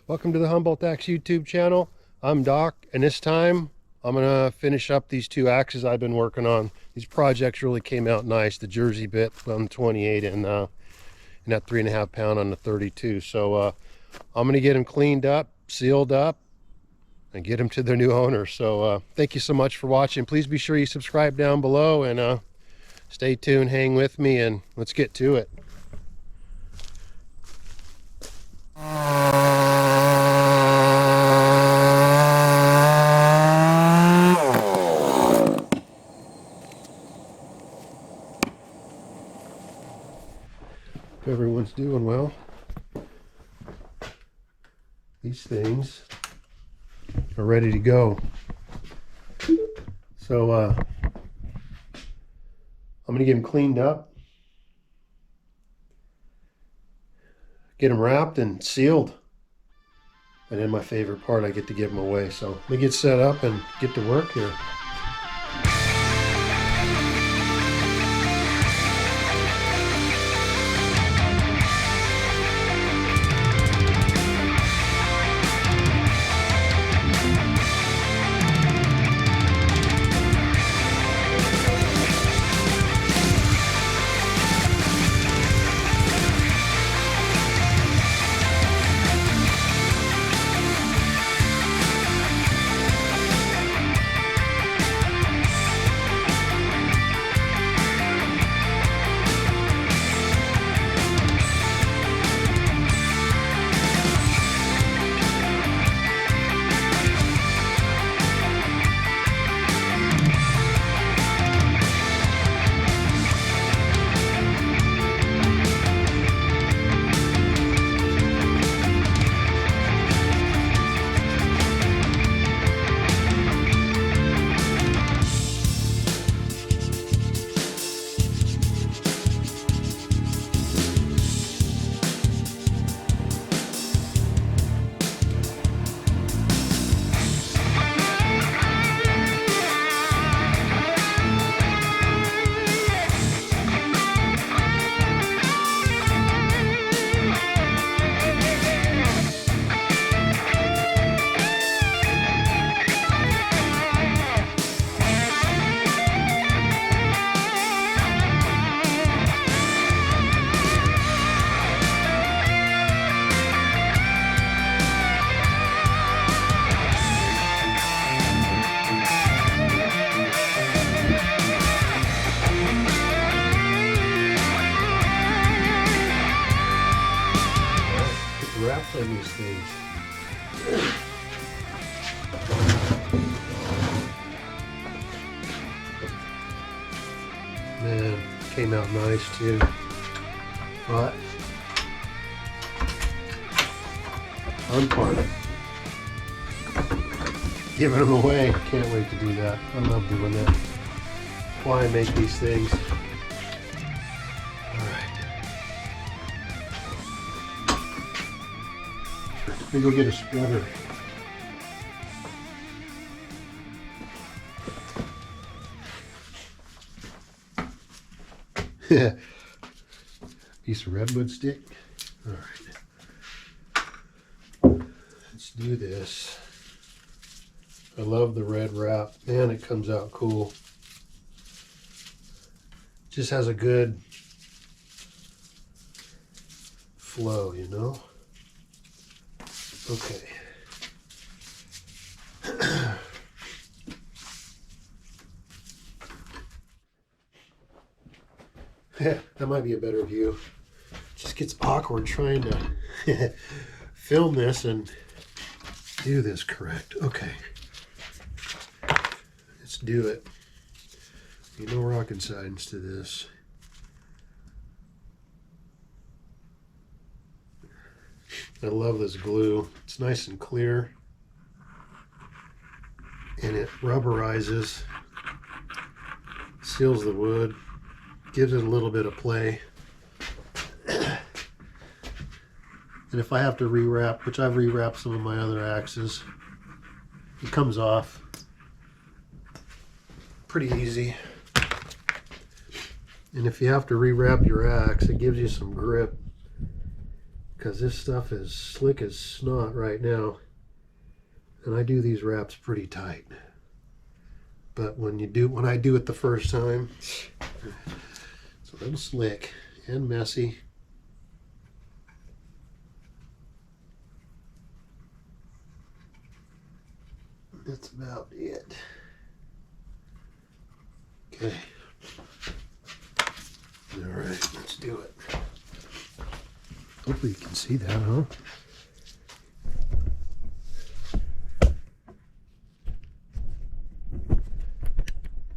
Welcome to the Humboldt Axe YouTube channel. I'm Doc, and this time I'm gonna finish up these two axes I've been working on. These projects really came out nice. The Jersey bit on the 28 and that 3.5 pound on the 32. So I'm gonna get them cleaned up, sealed up, and get them to their new owner. So thank you so much for watching. Please be sure you subscribe down below and stay tuned, hang with me, and let's get to it. Hope everyone's doing well. These things are ready to go. So I'm going to get them cleaned up, get them wrapped and sealed, and then my favorite part, I get to give them away. So let me get set up and get to work here. Wraps on these things. Man, came out nice too. But fun part, giving them away. Can't wait to do that. I love doing that. That's why I make these things. Let me go get a spreader. Piece of redwood stick. All right. Let's do this. I love the red wrap. Man, it comes out cool. Just has a good flow, you know? Okay. That might be a better view. Just gets awkward trying to film this and do this correct. Okay. Let's do it. No rocket science to this. I love this glue. It's nice and clear, and it rubberizes, seals the wood, gives it a little bit of play. And if I have to rewrap, which I've rewrapped some of my other axes, it comes off pretty easy. And if you have to rewrap your axe, it gives you some grip because this stuff is slick as snot right now, and I do these wraps pretty tight. But when I do it the first time, it's a little slick and messy. That's about it. Okay. All right, let's do it. Hopefully you can see that, huh?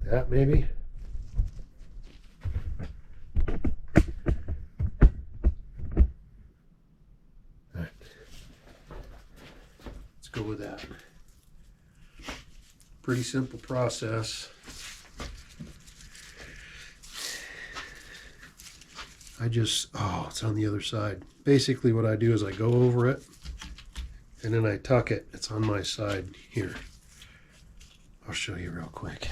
That maybe? All right. Let's go with that. Pretty simple process. It's on the other side. Basically what I do is I go over it and then I tuck it. It's on my side here. I'll show you real quick.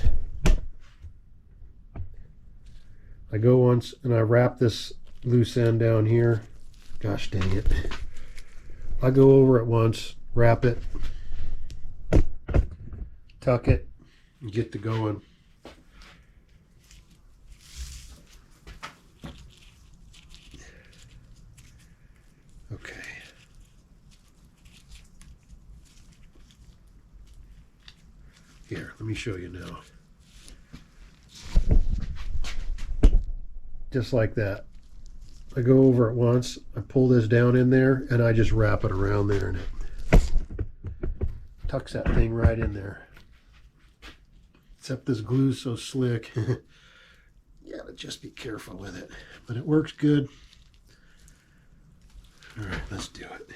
I go once and I wrap this loose end down here. Gosh dang it. I go over it once, wrap it, tuck it, and get to going. Okay. Here, let me show you now. Just like that. I go over it once, I pull this down in there, and I just wrap it around there, and it tucks that thing right in there. Except this glue's so slick. You gotta just be careful with it. But it works good. All right, let's do it.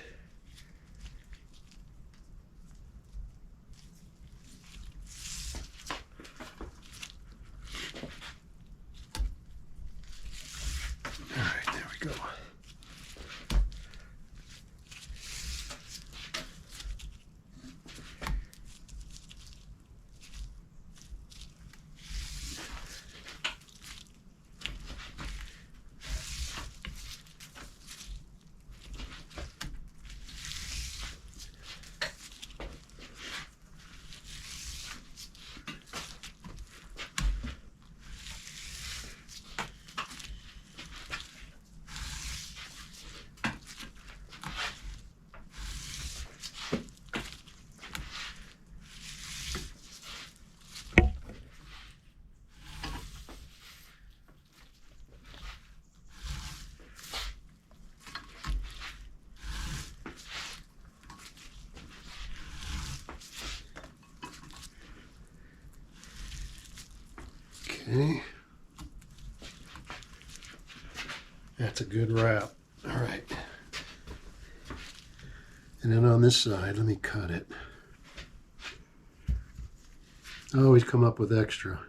All right, there we go. Okay. That's a good wrap. All right. And then on this side, let me cut it. I always come up with extra.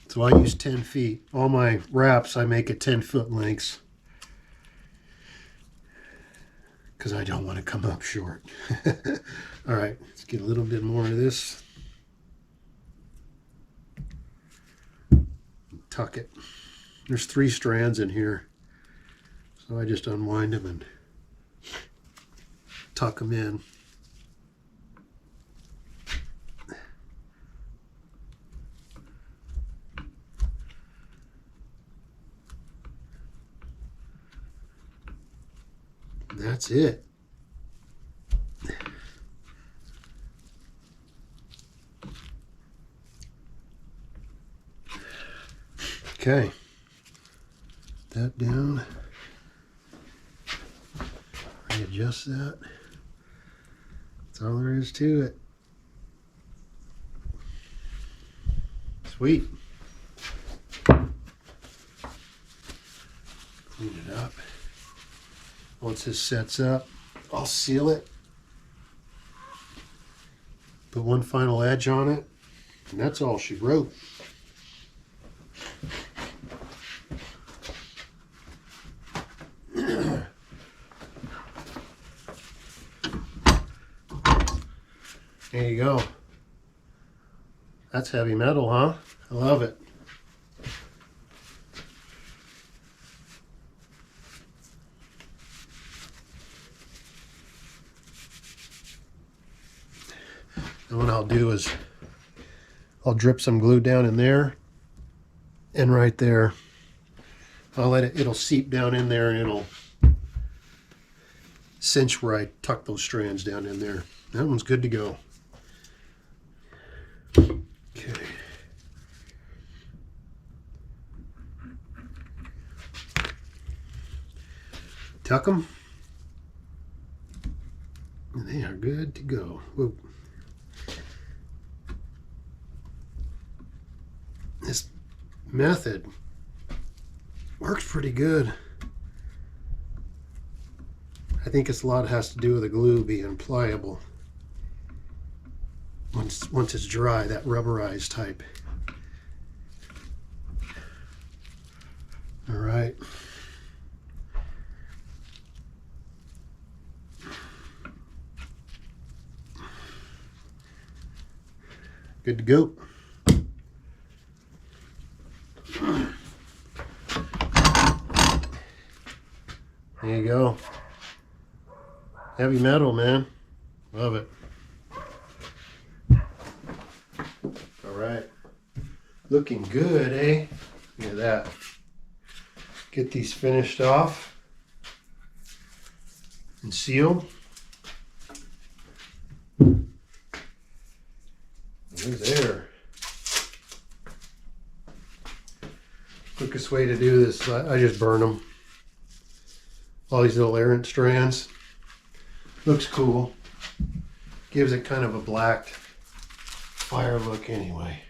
So I use 10 feet. All my wraps, I make at 10-foot lengths. Because I don't want to come up short. All right, let's get a little bit more of this. Tuck it. There's 3 strands in here. So I just unwind them and tuck them in. That's it. Okay. That down. Readjust that. That's all there is to it. Sweet. Clean it up. Once this sets up, I'll seal it. Put one final edge on it, and that's all she wrote. There you go. That's heavy metal, huh? I love it. And what I'll do is I'll drip some glue down in there and right there. I'll let it'll seep down in there and it'll cinch where I tuck those strands down in there. That one's good to go. Okay. Tuck them. And they are good to go. Whoa. This method works pretty good. I think it's a lot has to do with the glue being pliable. Once it's dry, that rubberized type. All right. Good to go. There you go. Heavy metal, man. Love it. All right. Looking good, eh? Look at that. Get these finished off and sealed. There's there. Quickest way to do this, I just burn them. All these little errant strands. Looks cool. Gives it kind of a black fire look anyway.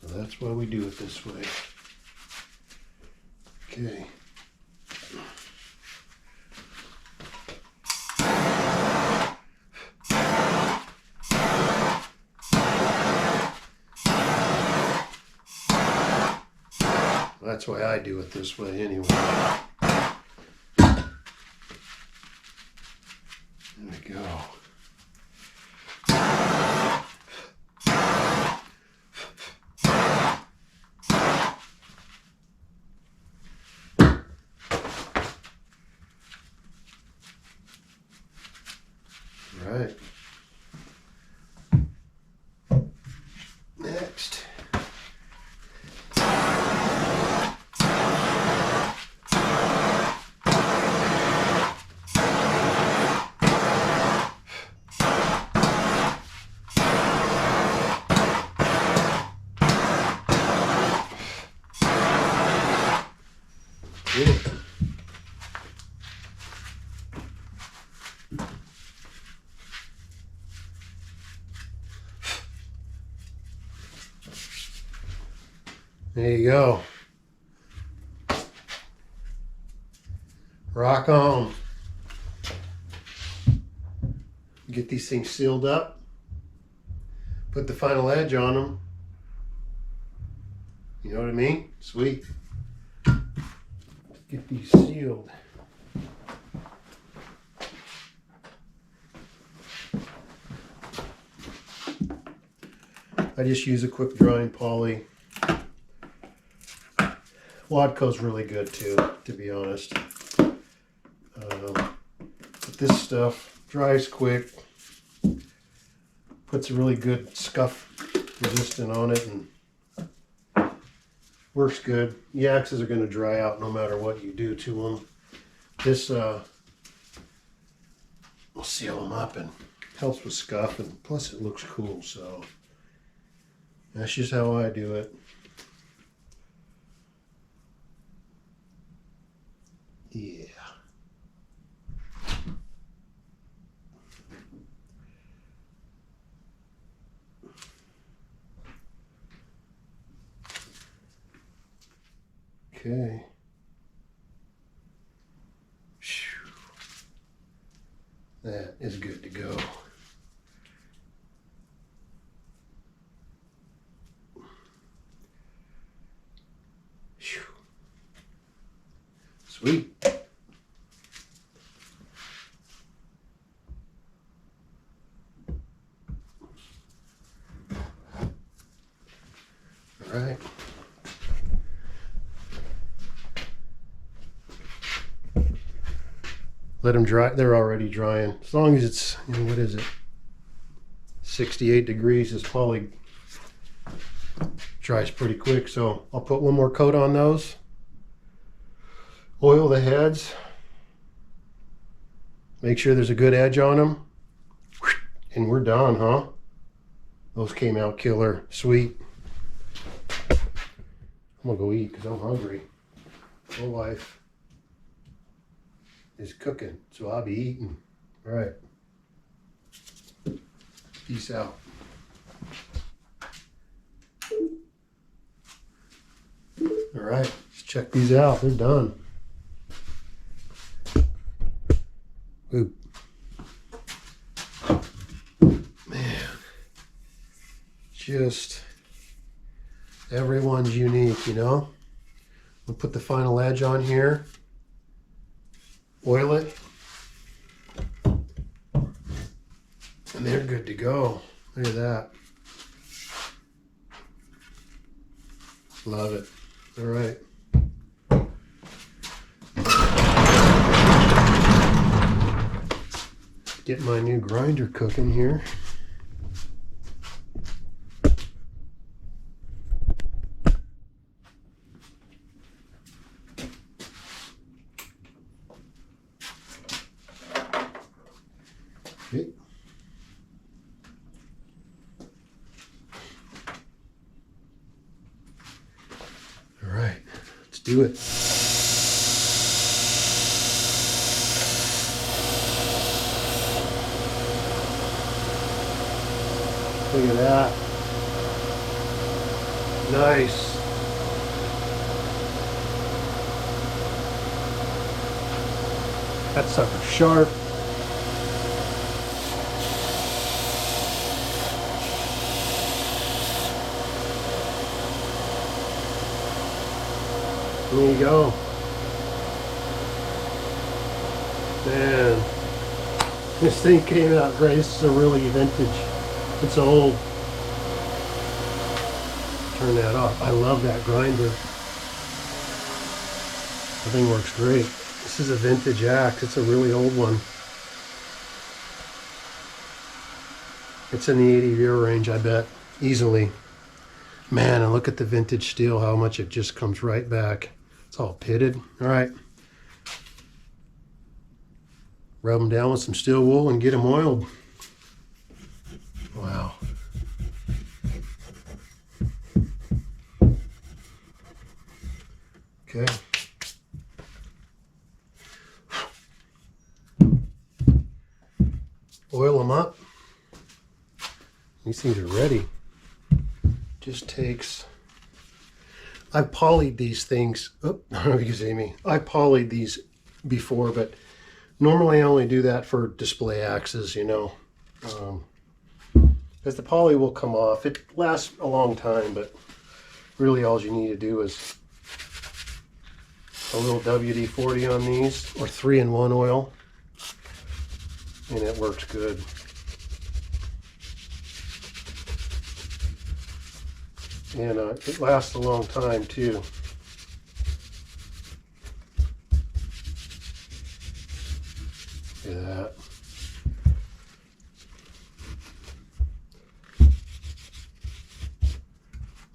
So that's why we do it this way. Okay. That's why I do it this way anyway. There we go. Right. Next. Get it. There you go. Rock on. Get these things sealed up. Put the final edge on them. You know what I mean? Sweet. Get these sealed. I just use a quick drying poly. Wadco's really good too, to be honest. But this stuff dries quick, puts a really good scuff resistant on it, and works good. The axes are going to dry out no matter what you do to them. This will seal them up and helps with scuff, and plus it looks cool, so that's just how I do it. Yeah. Okay. Whew. That is good to go. Whew. Sweet. All right. Let them dry. They're already drying. As long as it's, you know, what is it? 68 degrees. This poly dries pretty quick, so I'll put one more coat on those. Oil the heads. Make sure there's a good edge on them. And we're done, huh? Those came out killer. Sweet. I'm gonna go eat because I'm hungry. My wife is cooking, so I'll be eating. All right. Peace out. All right, let's check these out. They're done. Ooh. Man, just everyone's unique, you know? We'll put the final edge on here, oil it, and they're good to go. Look at that. Love it. All right. Get my new grinder cooking here. Okay. All right, let's do it. Look at that. Nice. That sucker's sharp. There you go. Man, this thing came out great. This is a really vintage. It's old. Turn that off. I love that grinder. The thing works great. This is a vintage axe. It's a really old one. It's in the 80-year range, I bet. Easily. Man, and look at the vintage steel, how much it just comes right back. It's all pitted. All right. Rub them down with some steel wool and get them oiled. Wow. Okay. Oil them up. These things are ready. Just takes... I've polyed these things. Oh, I don't know if you can see me. I polyed these before, but normally I only do that for display axes, you know. Because the poly will come off. It lasts a long time, but really all you need to do is a little WD-40 on these, or 3-in-1 oil, and it works good. And it lasts a long time too. Look at that.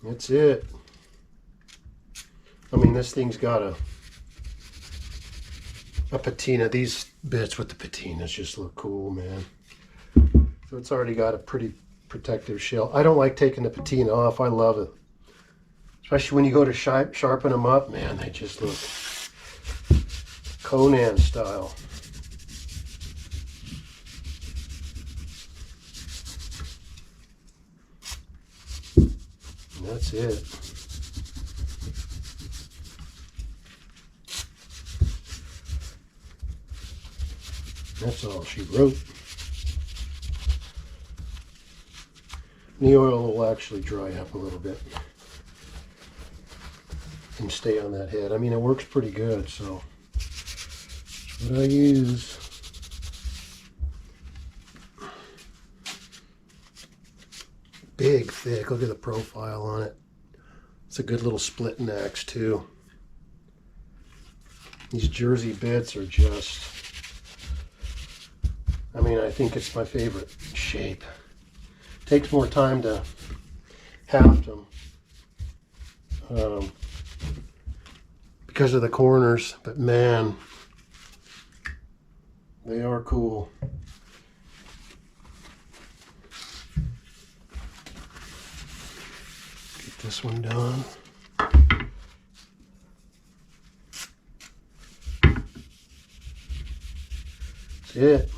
That's it. I mean, this thing's got a patina. These bits with the patinas just look cool, man. So it's already got a pretty protective shell. I don't like taking the patina off. I love it. Especially when you go to sharpen them up. Man, they just look Conan style. And that's it. That's all she wrote. The oil will actually dry up a little bit and stay on that head. I mean, it works pretty good, so that's what I use. Big, thick. Look at the profile on it. It's a good little splitting axe, too. These Jersey bits are just... I mean, I think it's my favorite shape. Takes more time to haft them because of the corners, but man, they are cool. Get this one done. That's it.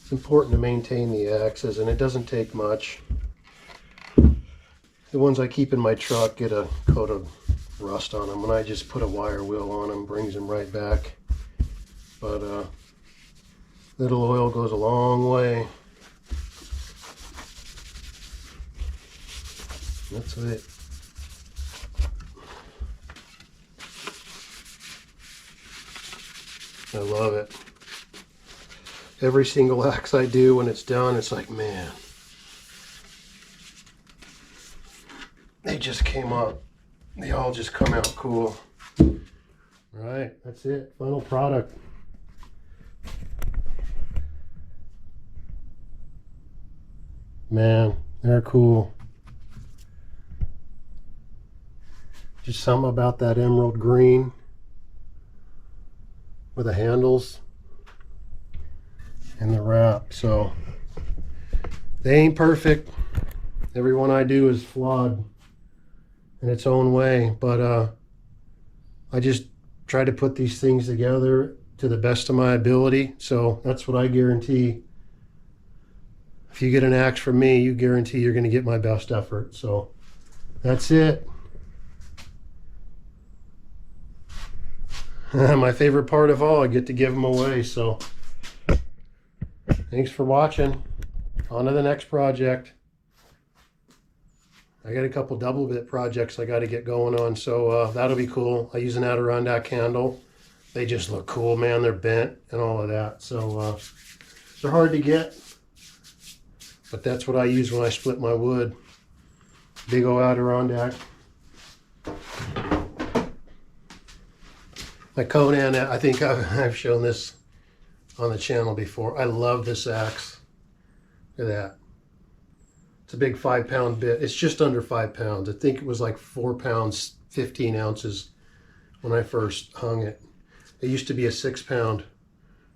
It's important to maintain the axes, and it doesn't take much. The ones I keep in my truck get a coat of rust on them, and I just put a wire wheel on them, brings them right back. But little oil goes a long way. That's it. I love it. Every single axe I do, when it's done, it's like, man, they just came up. They all just come out cool. All right, that's it. Final product. Man, they're cool. Just something about that emerald green with the handles and the wrap. So they ain't perfect. Every one I do is flawed in its own way, but I just try to put these things together to the best of my ability. So that's what I guarantee. If you get an axe from me, you guarantee you're going to get my best effort. So that's it. My favorite part of all, I get to give them away. So thanks for watching. On to the next project. I got a couple double bit projects I got to get going on, so that'll be cool. I use an Adirondack handle. They just look cool, man. They're bent and all of that. So they're hard to get, but that's what I use when I split my wood. Big old Adirondack. My Conan, I think I've shown this on the channel before. I love this axe. Look at that. It's a big 5-pound bit. It's just under 5 pounds. I think it was like 4 pounds, 15 ounces when I first hung it. It used to be a 6-pound.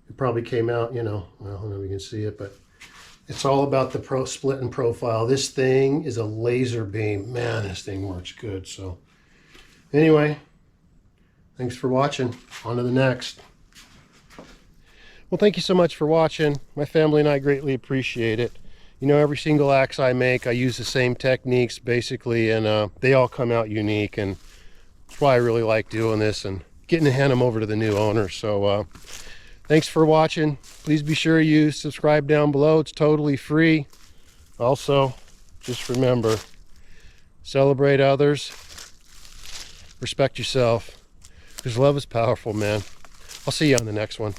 It probably came out, you know, well, I don't know if you can see it, but it's all about the split and profile. This thing is a laser beam. Man, this thing works good. So anyway, thanks for watching. On to the next. Well, thank you so much for watching. My family and I greatly appreciate it. You know, every single axe I make, I use the same techniques basically, and they all come out unique, and that's why I really like doing this and getting to hand them over to the new owner. So thanks for watching. Please be sure you subscribe down below. It's totally free. Also, just remember, celebrate others, respect yourself, because love is powerful, man. I'll see you on the next one.